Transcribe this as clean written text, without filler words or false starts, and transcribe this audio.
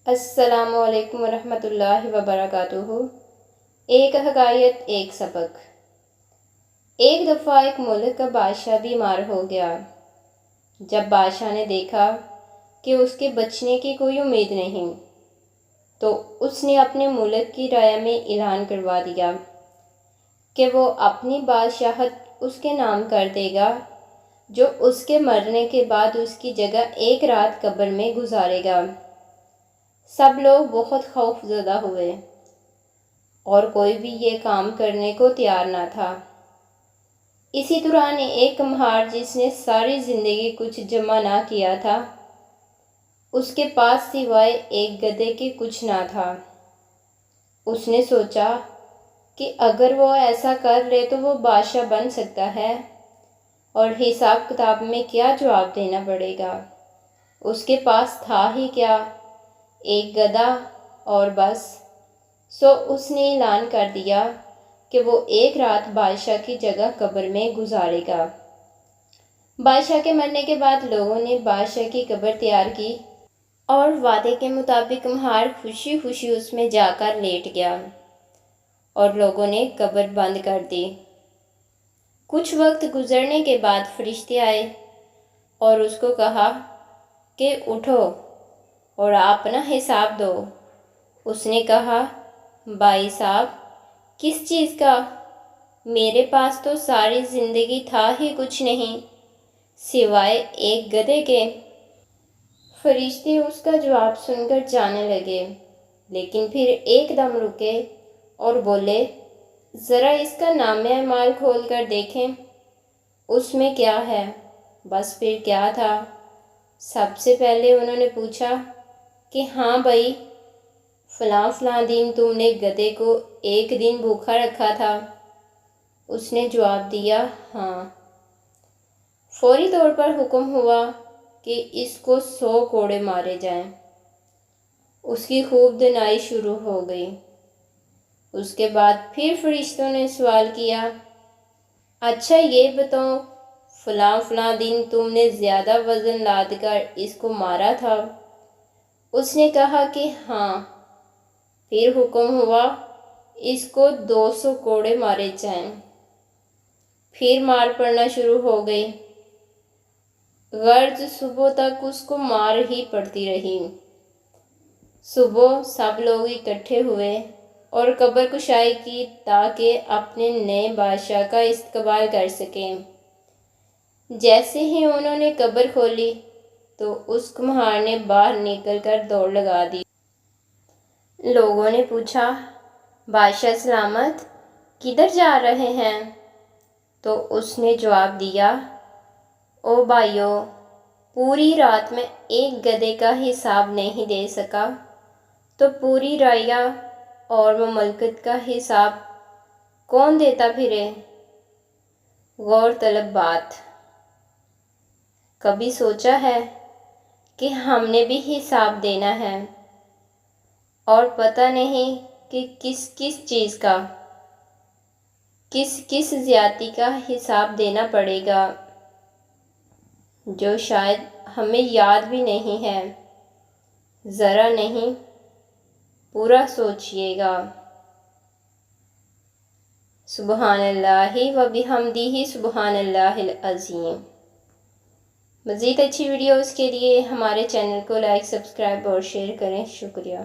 السلام علیکم ورحمۃ اللہ وبرکاتہ۔ ایک حکایت ایک سبق۔ ایک دفعہ ایک ملک کا بادشاہ بیمار ہو گیا۔ جب بادشاہ نے دیکھا کہ اس کے بچنے کی کوئی امید نہیں تو اس نے اپنے ملک کی رعایا میں اعلان کروا دیا کہ وہ اپنی بادشاہت اس کے نام کر دے گا جو اس کے مرنے کے بعد اس کی جگہ ایک رات قبر میں گزارے گا۔ سب لوگ بہت خوف زدہ ہوئے اور کوئی بھی یہ کام کرنے کو تیار نہ تھا۔ اسی دوران ایک کمہار جس نے ساری زندگی کچھ جمع نہ کیا تھا، اس کے پاس سوائے ایک گدھے کے کچھ نہ تھا۔ اس نے سوچا کہ اگر وہ ایسا کر لے تو وہ بادشاہ بن سکتا ہے اور حساب کتاب میں کیا جواب دینا پڑے گا۔ اس کے پاس تھا ہی کیا، ایک گدھا اور بس۔ سو اس نے اعلان کر دیا کہ وہ ایک رات بادشاہ کی جگہ قبر میں گزارے گا۔ بادشاہ کے مرنے کے بعد لوگوں نے بادشاہ کی قبر تیار کی اور وعدے کے مطابق کمہار خوشی خوشی اس میں جا کر لیٹ گیا اور لوگوں نے قبر بند کر دی۔ کچھ وقت گزرنے کے بعد فرشتے آئے اور اس کو کہا کہ اٹھو اور اپنا حساب دو۔ اس نے کہا، بھائی صاحب، کس چیز کا؟ میرے پاس تو ساری زندگی تھا ہی کچھ نہیں سوائے ایک گدھے کے۔ فرشتے اس کا جواب سن کر جانے لگے، لیکن پھر ایک دم رکے اور بولے، ذرا اس کا نامہ اعمال کھول کر دیکھیں، اس میں کیا ہے؟ بس پھر کیا تھا؟ سب سے پہلے انہوں نے پوچھا کہ ہاں بھائی، فلاں دن تم نے گدھے کو ایک دن بھوکا رکھا تھا؟ اس نے جواب دیا، ہاں۔ فوری طور پر حکم ہوا کہ اس کو 100 کوڑے مارے جائیں۔ اس کی خوب دھنائی شروع ہو گئی۔ اس کے بعد پھر فرشتوں نے سوال کیا، اچھا یہ بتاؤ، فلاں دن تم نے زیادہ وزن لاد کر اس کو مارا تھا؟ اس نے کہا کہ ہاں۔ پھر حکم ہوا، اس کو 200 کوڑے مارے جائیں۔ پھر مار پڑنا شروع ہو گئی، غرض صبح تک اس کو مار ہی پڑتی رہی۔ صبح سب لوگ اکٹھے ہوئے اور قبر کشائی کی تاکہ اپنے نئے بادشاہ کا استقبال کر سکیں۔ جیسے ہی انہوں نے قبر کھولی تو اس کمہار نے باہر نکل کر دوڑ لگا دی۔ لوگوں نے پوچھا، بادشاہ سلامت، کدھر جا رہے ہیں؟ تو اس نے جواب دیا، او بھائیو، پوری رات میں ایک گدھے کا حساب نہیں دے سکا تو پوری رعایا اور مملکت کا حساب کون دیتا پھرے؟ غور طلب بات۔ کبھی سوچا ہے کہ ہم نے بھی حساب دینا ہے اور پتہ نہیں کہ کس چیز کا، کس زیادتی کا حساب دینا پڑے گا، جو شاید ہمیں یاد بھی نہیں ہے۔ ذرا نہیں، پورا سوچئے گا۔ سبحان اللہ و بحمدہ، سبحان اللہ العظیم۔ مزید اچھی ویڈیوز کے لیے ہمارے چینل کو لائک، سبسکرائب اور شیئر کریں۔ شکریہ۔